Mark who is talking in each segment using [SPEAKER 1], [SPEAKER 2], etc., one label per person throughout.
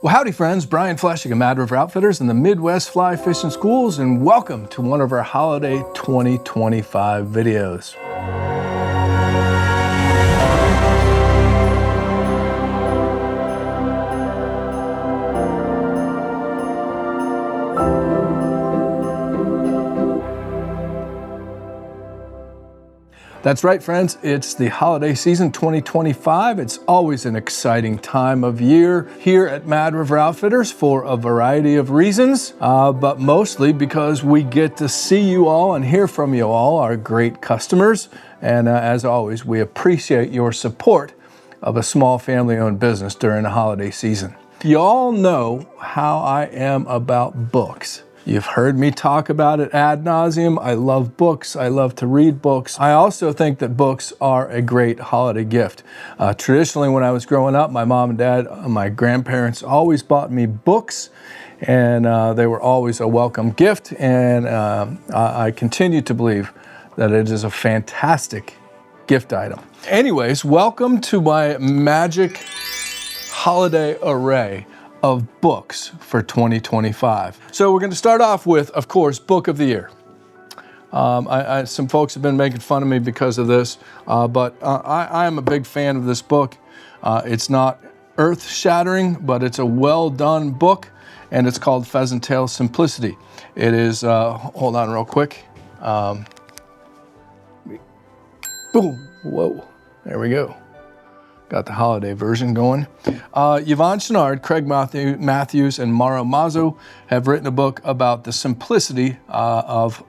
[SPEAKER 1] Well, howdy friends, Brian Flechsig of Mad River Outfitters and the Midwest Fly Fishing Schools, and welcome to one of our holiday 2025 videos. That's right, friends. It's the holiday season 2025. It's always an exciting time of year here at Mad River Outfitters for a variety of reasons, but mostly because we get to see you all and hear from you all, our great customers. And as always, we appreciate your support of a small family-owned business during the holiday season. You all know how I am about books. You've heard me talk about it ad nauseum. I love books. I love to read books. I also think that books are a great holiday gift. Traditionally, when I was growing up, my mom and dad, my grandparents always bought me books, and they were always a welcome gift. And I continue to believe that it is a fantastic gift item. Anyways, welcome to my magic holiday array of books for 2025. So we're going to start off with, of course, Book of the Year. Some folks have been making fun of me because of this, but I am a big fan of this book. It's not earth-shattering, but it's a well-done book, and it's called Pheasant Tail Simplicity. It is, hold on real quick. Boom, whoa, there we go. Got the holiday version going. Yvonne Chenard, Craig Matthews, and Mauro Mazzo have written a book about the simplicity of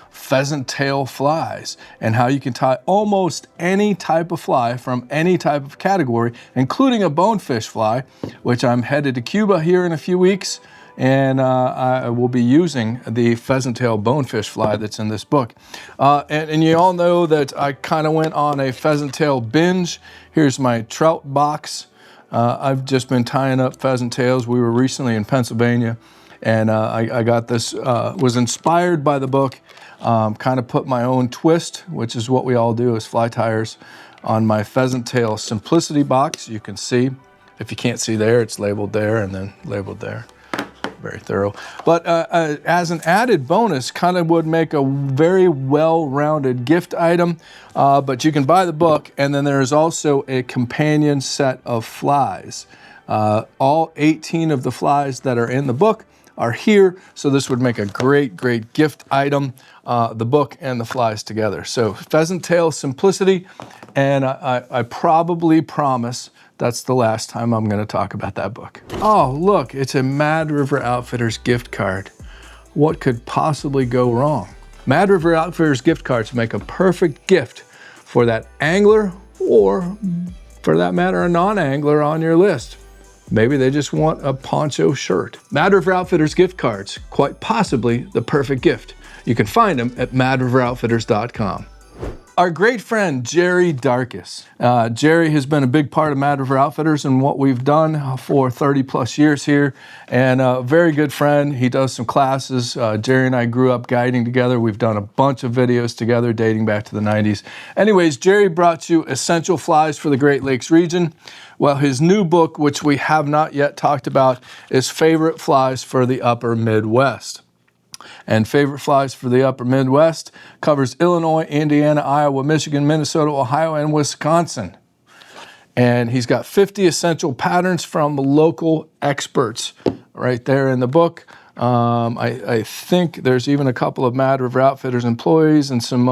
[SPEAKER 1] pheasant tail flies and how you can tie almost any type of fly from any type of category, including a bonefish fly, which I'm headed to Cuba here in a few weeks. And I will be using the pheasant tail bonefish fly that's in this book. And you all know that I kind of went on a pheasant tail binge. Here's my trout box. I've just been tying up pheasant tails. We were recently in Pennsylvania, and I got this, was inspired by the book, kind of put my own twist, which is what we all do as fly tiers, on my pheasant tail simplicity box. You can see, if you can't see there, it's labeled there and then labeled there. Very thorough. But as an added bonus, kind of would make a very well-rounded gift item. But you can buy the book, and then there is also a companion set of flies. All 18 of the flies that are in the book are here, so this would make a great, great gift item, the book and the flies together. So Pheasant Tail Simplicity, and I probably promise that's the last time I'm going to talk about that book. Oh, look, it's a Mad River Outfitters gift card. What could possibly go wrong? Mad River Outfitters gift cards make a perfect gift for that angler, or for that matter, a non-angler on your list. Maybe they just want a poncho shirt. Mad River Outfitters gift cards, quite possibly the perfect gift. You can find them at madriveroutfitters.com. Our great friend, Jerry Darkus. Jerry has been a big part of Mad River Outfitters and what we've done for 30 plus years here, and a very good friend. He does some classes. Jerry and I grew up guiding together. We've done a bunch of videos together dating back to the 90s. Anyways, Jerry brought you Essential Flies for the Great Lakes region. Well, his new book, which we have not yet talked about, is Favorite Flies for the Upper Midwest. And Favorite Flies for the Upper Midwest covers Illinois, Indiana, Iowa, Michigan, Minnesota, Ohio, and Wisconsin. And he's got 50 essential patterns from local experts right there in the book. I think there's even a couple of Mad River Outfitters employees and some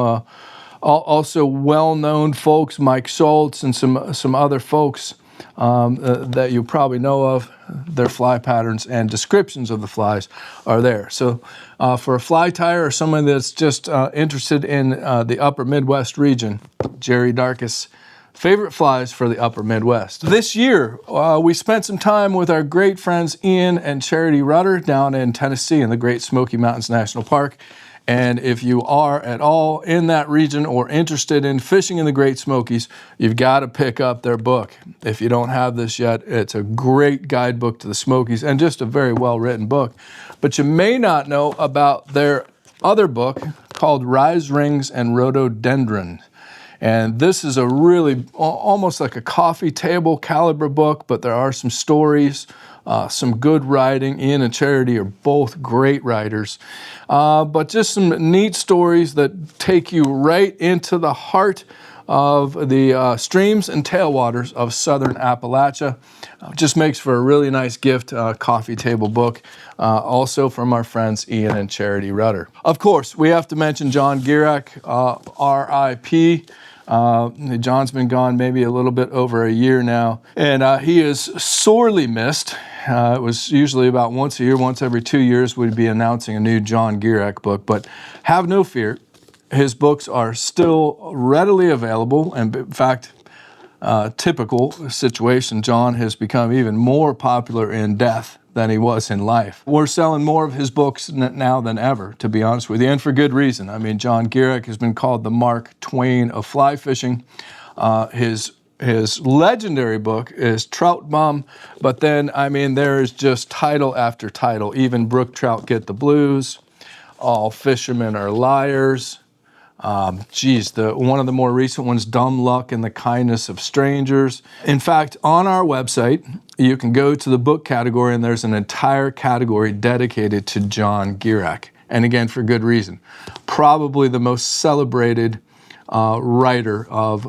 [SPEAKER 1] also well-known folks, Mike Schultz and some other folks that you probably know of. Their fly patterns and descriptions of the flies are there. So for a fly tyer or someone that's just interested in the upper Midwest region, Jerry Darkus, Favorite Flies for the Upper Midwest. This year, we spent some time with our great friends Ian and Charity Rudder down in Tennessee in the Great Smoky Mountains National Park. And if you are at all in that region or interested in fishing in the Great Smokies, you've got to pick up their book. If you don't have this yet, it's a great guidebook to the Smokies and just a very well-written book. But you may not know about their other book called Rise Rings and Rhododendron. And this is a really almost like a coffee table caliber book, but there are some stories some good writing. Ian and Charity are both great writers, but just some neat stories that take you right into the heart of the streams and tailwaters of southern Appalachia. Just makes for a really nice gift coffee table book, also from our friends Ian and Charity Rudder. Of course, we have to mention John Gierach, R.I.P. John's been gone maybe a little bit over a year now, and he is sorely missed. It was usually about once a year, once every 2 years, we'd be announcing a new John Gierach book, but have no fear. His books are still readily available, and in fact, typical situation, John has become even more popular in death than he was in life. We're selling more of his books now than ever, to be honest with you, and for good reason. I mean, John Gierach has been called the Mark Twain of fly fishing. His legendary book is Trout Bum, but then, I mean, there is just title after title. Even Brook Trout Get the Blues, All Fishermen Are Liars. One of the more recent ones, Dumb Luck and the Kindness of Strangers. In fact, on our website, you can go to the book category and there's an entire category dedicated to John Gierach. And again, for good reason. Probably the most celebrated writer of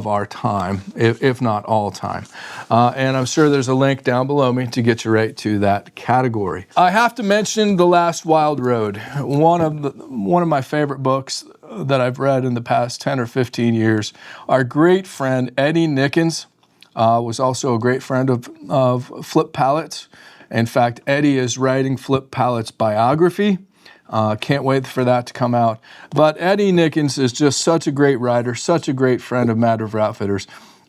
[SPEAKER 1] our time, if not all time. And I'm sure there's a link down below me to get you right to that category. I have to mention The Last Wild Road, one of my favorite books that I've read in the past 10 or 15 years. Our great friend Eddie Nickens was also a great friend of Flip Pallet's. In fact, Eddie is writing Flip Pallet's biography. Can't wait for that to come out. But Eddie Nickens is just such a great writer, such a great friend of Mad River Outfitters.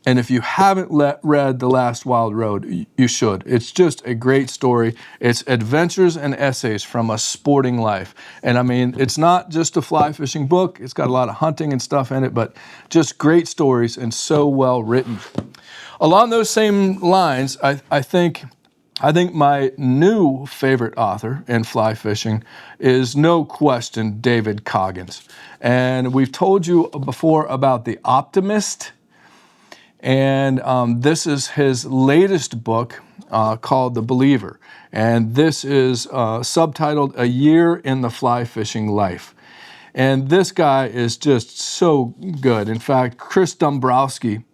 [SPEAKER 1] And if you haven't read The Last Wild Road, you should. It's just a great story. It's adventures and essays from a sporting life. And I mean, it's not just a fly fishing book. It's got a lot of hunting and stuff in it, but just great stories and so well written. Along those same lines, I think my new favorite author in fly fishing is no question David Coggins. And we've told you before about The Optimist. And this is his latest book called The Believer. And this is subtitled A Year in the Fly Fishing Life. And this guy is just so good. In fact, Chris Dombrowski,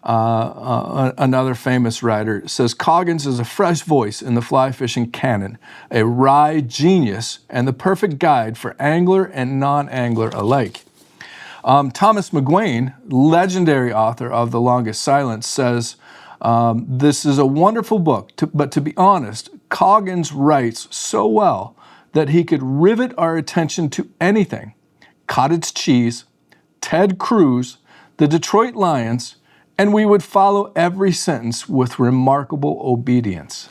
[SPEAKER 1] another famous writer, says Coggins is a fresh voice in the fly fishing canon, a wry genius, and the perfect guide for angler and non-angler alike. Thomas McGuane, legendary author of The Longest Silence, says, this is a wonderful book, but to be honest, Coggins writes so well that he could rivet our attention to anything. Cottage cheese, Ted Cruz, the Detroit Lions, and we would follow every sentence with remarkable obedience.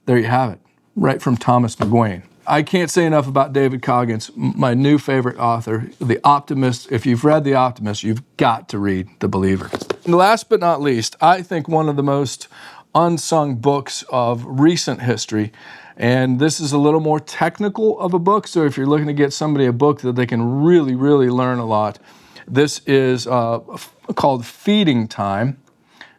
[SPEAKER 1] There you have it, right from Thomas McGuane. I can't say enough about David Coggins, my new favorite author, The Optimist. If you've read The Optimist, you've got to read The Believer. And last but not least, I think one of the most unsung books of recent history, and this is a little more technical of a book, so if you're looking to get somebody a book that they can really, really learn a lot, this is called Feeding Time,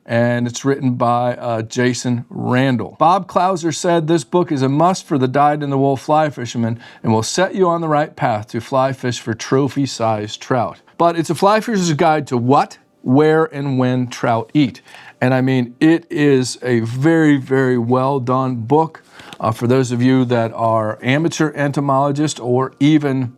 [SPEAKER 1] and it's written by Jason Randall. Bob Clouser said this book is a must for the dyed-in-the-wool fly fisherman and will set you on the right path to fly fish for trophy-sized trout. But it's a fly fisher's guide to what, where, and when trout eat. And I mean, it is a very, very well done book for those of you that are amateur entomologists or even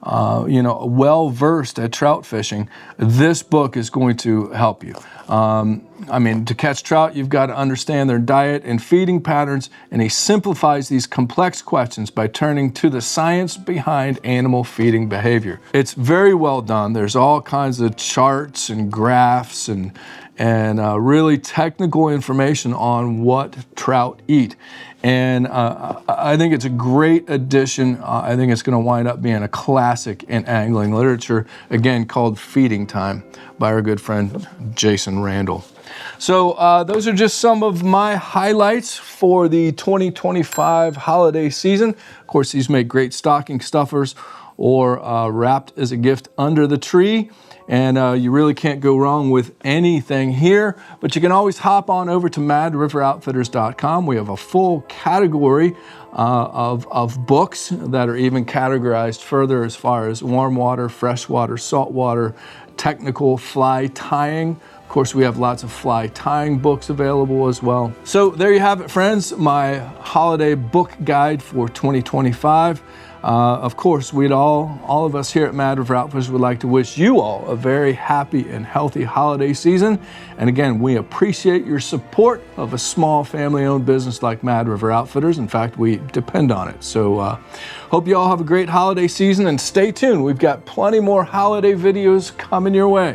[SPEAKER 1] well-versed at trout fishing. This book is going to help you. I mean, to catch trout, you've got to understand their diet and feeding patterns, and he simplifies these complex questions by turning to the science behind animal feeding behavior. It's very well done. There's all kinds of charts and graphs and really technical information on what trout eat. And I think it's a great addition. I think it's going to wind up being a classic in angling literature, again, called Feeding Time by our good friend Jason Randall. So those are just some of my highlights for the 2025 holiday season. Of course, these make great stocking stuffers or wrapped as a gift under the tree. and you really can't go wrong with anything here. But you can always hop on over to madriveroutfitters.com. We have a full category of books that are even categorized further as far as warm water, freshwater, saltwater, technical fly tying. Of course, we have lots of fly tying books available as well. So there you have it, friends, my holiday book guide for 2025. Of course, all of us here at Mad River Outfitters would like to wish you all a very happy and healthy holiday season. And again, we appreciate your support of a small family-owned business like Mad River Outfitters. In fact, we depend on it. So hope you all have a great holiday season, and stay tuned. We've got plenty more holiday videos coming your way.